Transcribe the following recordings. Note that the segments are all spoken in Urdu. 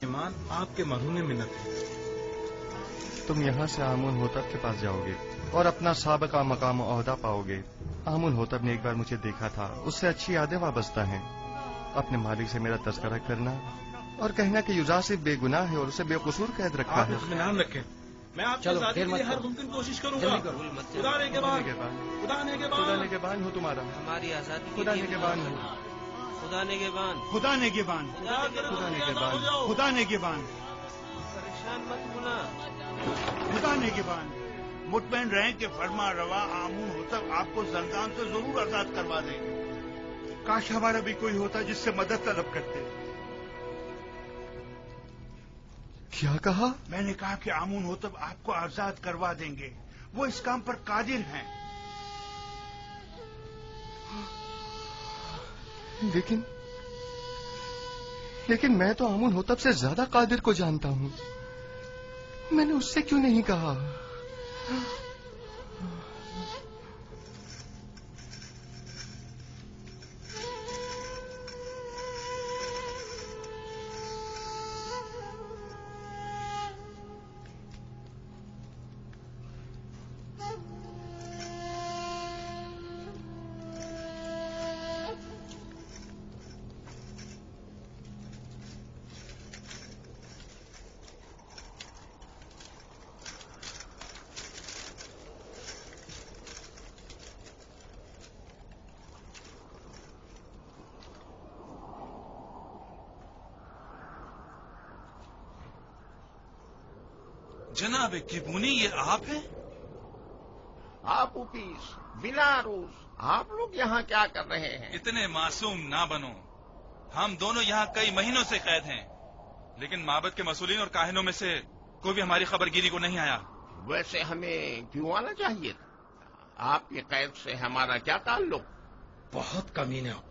ایمان آپ کے مرہون منت ہے۔ تم یہاں سے آمون ہوتب کے پاس جاؤ گے اور اپنا سابقہ مقام و عہدہ پاؤ گے۔ آمون ہوتب نے ایک بار مجھے دیکھا تھا، اس سے اچھی یادیں وابستہ ہیں۔ اپنے مالک سے میرا تذکرہ کرنا اور کہنا کہ یوزاسف بے گناہ ہے اور اسے بے قصور قید رکھا ہے۔ آپ اطمینان رکھیں، میں آپ کی آزادی کے لیے ہر ممکن کوشش کروں گا۔ خدا نے کے بعد خدا نے کے بعد خدا نگہبان ہو تمہارا، ہماری آزادی خدا نگہبان ہو، خدا نگہبان، خدا نگہبان، خدا نگہبان، خدا نگہبان، پریشان مت ہونا۔ خدا نگہبان۔ مطمئن رہیں کہ فرما روا آمون ہوتب آپ کو زندان سے ضرور آزاد کروا دیں گے۔ کاش ہمارا بھی کوئی ہوتا جس سے مدد طلب کرتے۔ کیا کہا؟ میں نے کہا کہ آمون ہوتب آپ کو آزاد کروا دیں گے، وہ اس کام پر قادر ہیں۔ لیکن میں تو آمون ہوتب سے زیادہ قادر کو جانتا ہوں، میں نے اس سے کیوں نہیں کہا؟ جناب کبونی، یہ آپ ہیں؟ آپ اوپیس بلاروس، آپ لوگ یہاں کیا کر رہے ہیں؟ اتنے معصوم نہ بنو، ہم دونوں یہاں کئی مہینوں سے قید ہیں، لیکن معبد کے مسئولین اور کاہنوں میں سے کوئی بھی ہماری خبر گیری کو نہیں آیا۔ ویسے ہمیں کیوں آنا چاہیے تھا؟ آپ کی قید سے ہمارا کیا تعلق؟ بہت کمینے ہو،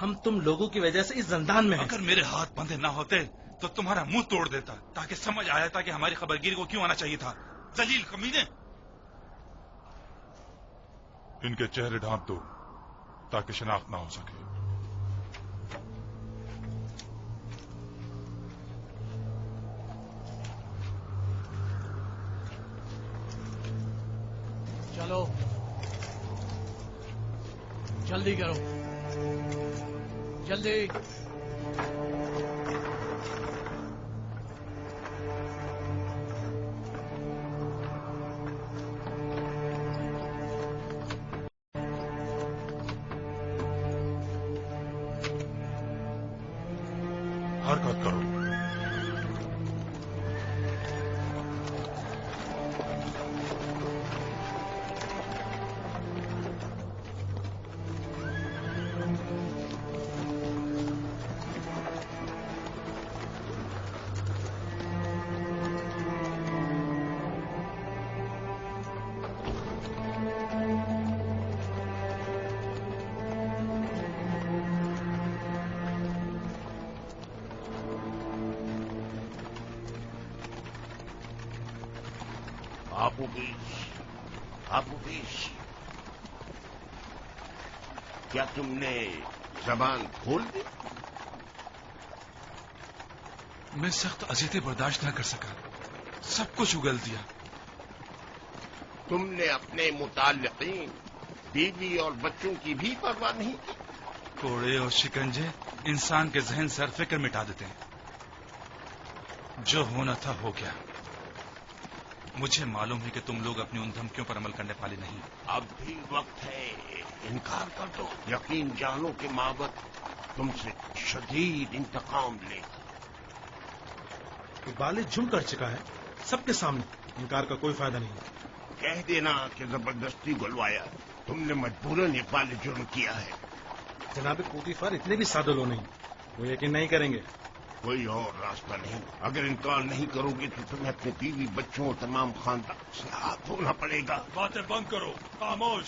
ہم تم لوگوں کی وجہ سے اس زندان میں ہیں۔ اگر میرے ہاتھ بندھے نہ ہوتے تو تمہارا منہ توڑ دیتا، تاکہ سمجھ آیا تھا کہ ہماری خبر گیری کو کیوں آنا چاہیے تھا۔ ذلیل کمینے! ان کے چہرے ڈھانپ دو تاکہ شناخت نہ ہو سکے۔ چلو جلدی کرو، جلدی۔ حرکت کرو۔ آپ اوپیس، کیا تم نے زبان کھول دی؟ میں سخت اذیتیں برداشت نہ کر سکا، سب کچھ اگل دیا۔ تم نے اپنے متعلقین بیوی اور بچوں کی بھی پرواہ نہیں کی؟ کوڑے اور شکنجے انسان کے ذہن سے ہر فکر مٹا دیتے ہیں۔ جو ہونا تھا ہو گیا۔ مجھے معلوم ہے کہ تم لوگ اپنی ان دھمکیوں پر عمل کرنے والے نہیں۔ اب بھی وقت ہے، انکار کر دو۔ یقین جانو کہ معبد تم سے شدید انتقام لے گا۔ اقبال جھم کر چکا ہے سب کے سامنے، انکار کا کوئی فائدہ نہیں۔ کہہ دینا کہ زبردستی گلوایا، تم نے مجبوراً اقبال جرم کیا ہے۔ جناب کوتیفر اتنے بھی سادہ لو نہیں، وہ یقین نہیں کریں گے۔ کوئی اور راستہ نہیں۔ اگر انکار نہیں کرو گے تو تمہیں اپنے بیوی بچوں اور تمام خاندان سے ہاتھ دھونا پڑے گا۔ باتیں بند کرو، خاموش۔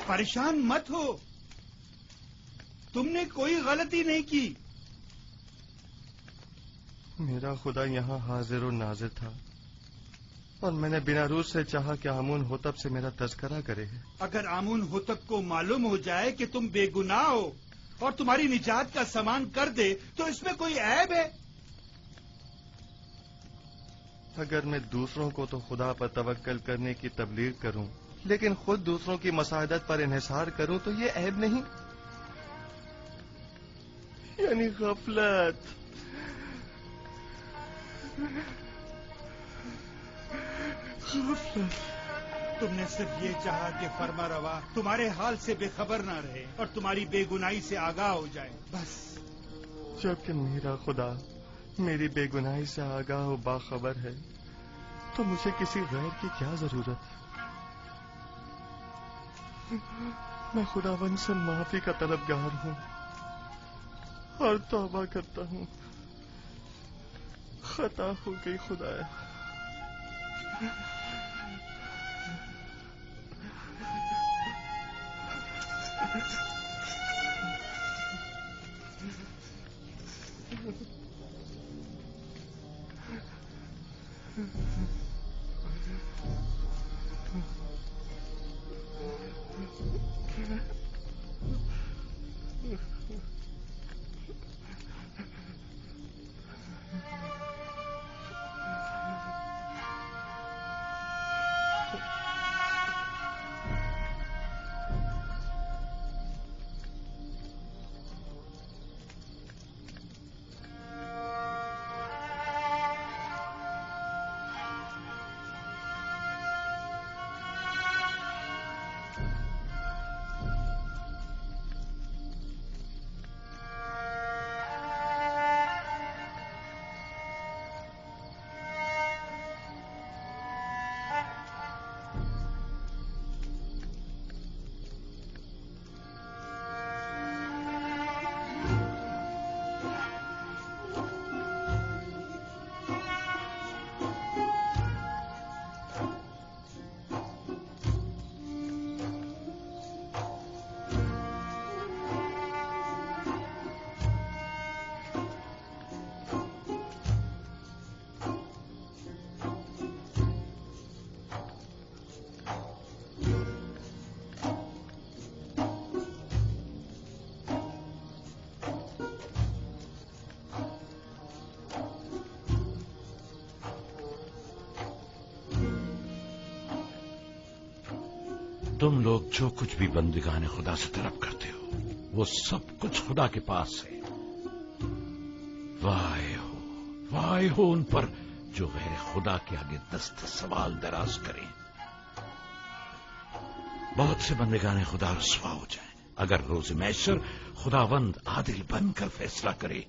پریشان مت ہو، تم نے کوئی غلطی نہیں کی۔ میرا خدا یہاں حاضر و ناظر تھا اور میں نے بنا روز سے چاہا کہ آمون ہوتب سے میرا تذکرہ کرے. اگر آمون ہوتب کو معلوم ہو جائے کہ تم بے گناہ ہو اور تمہاری نجات کا سامان کر دے تو اس میں کوئی عیب ہے؟ اگر میں دوسروں کو تو خدا پر توکل کرنے کی تبلیغ کروں لیکن خود دوسروں کی مساعدت پر انحصار کروں تو یہ عیب نہیں. یعنی غفلت. تم نے صرف یہ چاہا کہ فرما روا تمہارے حال سے بے خبر نہ رہے اور تمہاری بے گناہی سے آگاہ ہو جائے بس. جبکہ میرا خدا میری بے گناہی سے آگاہ و باخبر ہے تو مجھے کسی غیر کی کیا ضرورت. میں خداوند سے معافی کا طلبگار ہوں اور توبہ کرتا ہوں. خطا ہو گئی خدایا. تم لوگ جو کچھ بھی بندگان خدا سے طلب کرتے ہو وہ سب کچھ خدا کے پاس ہے. وائے ہو ان پر جو غیر خدا کے آگے دست سوال دراز کریں. بہت سے بندگان خدا رسوا ہو جائیں اگر روز محشر خداوند عادل بن کر فیصلہ کرے.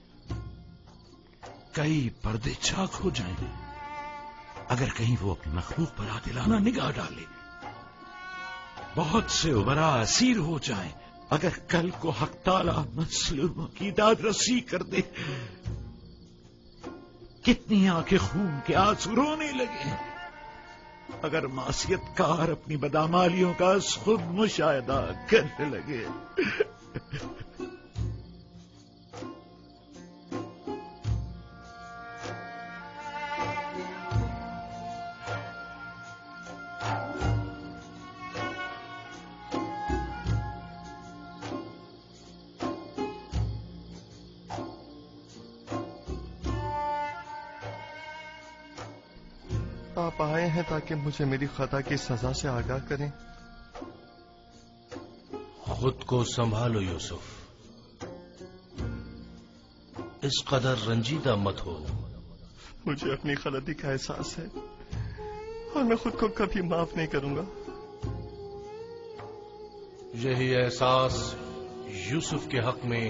کئی پردے چاک ہو جائیں اگر کہیں وہ اپنی مخلوق پر عادلانہ نگاہ ڈالے. بہت سے عمرا اسیر ہو جائیں اگر کل کو حق تعالی مظلوموں کی داد رسی کر دے. کتنی آنکھیں خون کے آنسو رونے لگے اگر معصیت کار اپنی بدعمالیوں کا خود مشاہدہ کرنے لگے. آپ آئے ہیں تاکہ مجھے میری خطا کی سزا سے آگاہ کریں. خود کو سنبھالو یوسف، اس قدر رنجیدہ مت ہو. مجھے اپنی غلطی کا احساس ہے اور میں خود کو کبھی معاف نہیں کروں گا. یہی احساس یوسف کے حق میں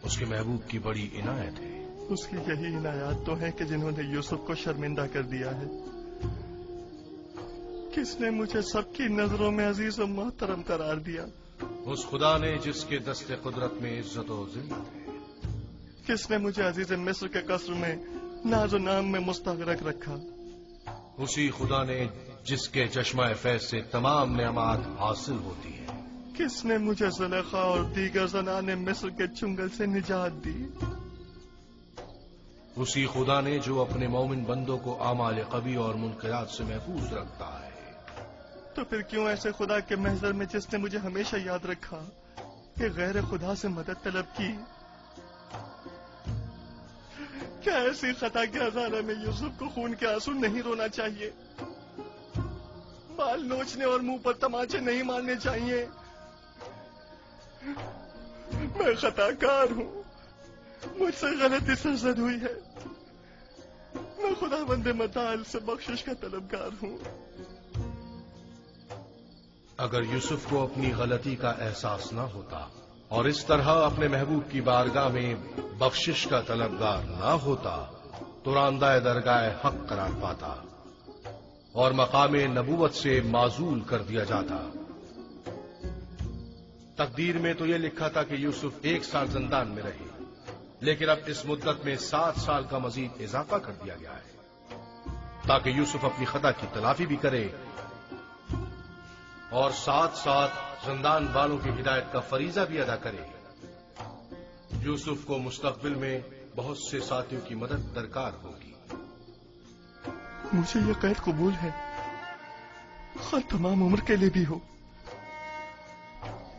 اس کے محبوب کی بڑی عنایت ہے. اس کی یہی عنایات تو ہیں کہ جنہوں نے یوسف کو شرمندہ کر دیا ہے. کس نے مجھے سب کی نظروں میں عزیز و محترم قرار دیا؟ اس خدا نے جس کے دست قدرت میں عزت و ذلت ہے. کس نے مجھے عزیز مصر کے قصر میں ناز و نام میں مستغرق رکھا؟ اسی خدا نے جس کے چشمہ فیض سے تمام نعمات حاصل ہوتی ہے. کس نے مجھے زلیخا اور دیگر زنان مصر کے چنگل سے نجات دی؟ اسی خدا نے جو اپنے مومن بندوں کو اعمال قبیح اور منکرات سے محفوظ رکھتا ہے۔ تو پھر کیوں ایسے خدا کے محضر میں جس نے مجھے ہمیشہ یاد رکھا کہ غیر خدا سے مدد طلب کی؟ کیا ایسی خطا کے ہزارہ میں یوسف کو خون کے آنسو نہیں رونا چاہیے؟ بال نوچنے اور منہ پر تماچے نہیں مارنے چاہیے؟ میں خطا کار ہوں، مجھ سے غلطی سرزد ہوئی ہے، میں خدا بند متعال سے بخشش کا طلبگار ہوں۔ اگر یوسف کو اپنی غلطی کا احساس نہ ہوتا اور اس طرح اپنے محبوب کی بارگاہ میں بخشش کا طلبگار نہ ہوتا تو راندہ درگاہ حق قرار پاتا اور مقام نبوت سے معزول کر دیا جاتا۔ تقدیر میں تو یہ لکھا تھا کہ یوسف 1 سال زندان میں رہے، لیکن اب اس مدت میں 7 سال کا مزید اضافہ کر دیا گیا ہے تاکہ یوسف اپنی خطا کی تلافی بھی کرے اور ساتھ ساتھ زندان والوں کی ہدایت کا فریضہ بھی ادا کرے۔ یوسف کو مستقبل میں بہت سے ساتھیوں کی مدد درکار ہوگی۔ مجھے یہ قید قبول ہے، خواہ تمام عمر کے لیے بھی ہو۔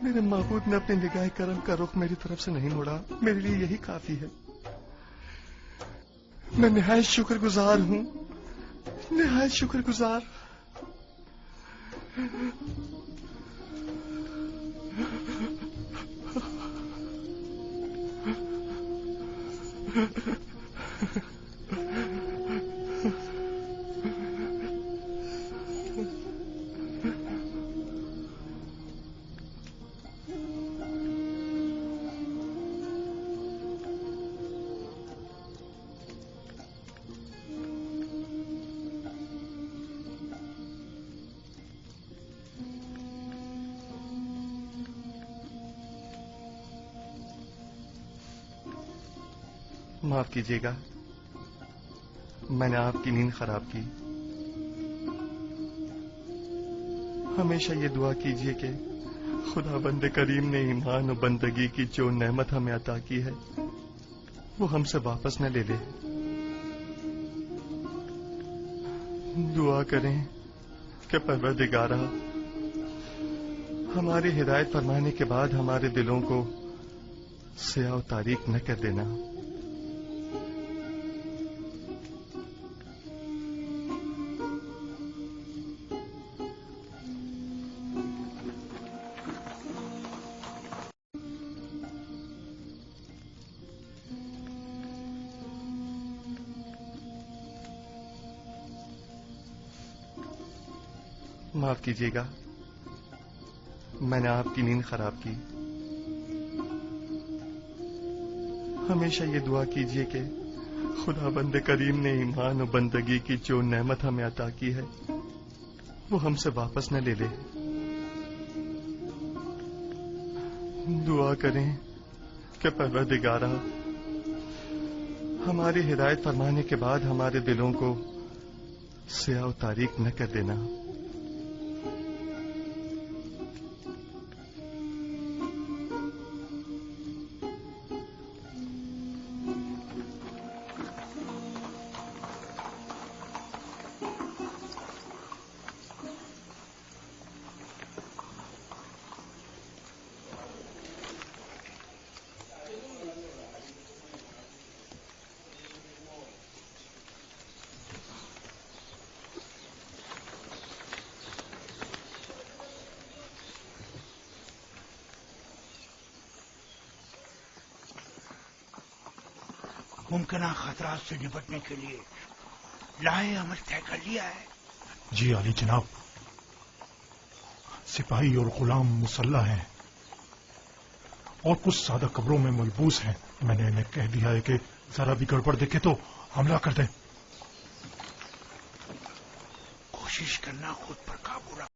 میرے معبود نے اپنی نگاہ کرم کا رخ میری طرف سے نہیں موڑا، میرے لیے یہی کافی ہے۔ میں نہایت شکر گزار ہوں، نہایت شکر گزار۔ معاف کیجیے گا، میں نے آپ کی نیند خراب کی۔ ہمیشہ یہ دعا کیجیے کہ خدا بند کریم نے ایمان و بندگی کی جو نعمت ہمیں عطا کی ہے وہ ہم سے واپس نہ لے لے۔ دعا کریں کہ پروردگارہ ہماری ہدایت فرمانے کے بعد ہمارے دلوں کو سیاہ و تاریک نہ کر دینا۔ معاف کیجیے گا، میں نے آپ کی نیند خراب کی۔ ہمیشہ یہ دعا کیجیے کہ خدا بند کریم نے ایمان و بندگی کی جو نعمت ہمیں عطا کی ہے وہ ہم سے واپس نہ لے لے۔ دعا کریں کہ پروردگارہ ہماری ہدایت فرمانے کے بعد ہمارے دلوں کو سیاہ و تاریک نہ کر دینا۔ ممکنہ خطرات سے نپٹنے کے لیے لاہے عمل طے کر لیا ہے؟ جی عالی جناب، سپاہی اور غلام مسلح ہیں اور کچھ سادہ قبروں میں ملبوس ہیں۔ میں نے انہیں کہہ دیا ہے کہ ذرا بھی گڑبڑ دیکھے تو حملہ کر دیں۔ کوشش کرنا خود پر قابو رکھ۔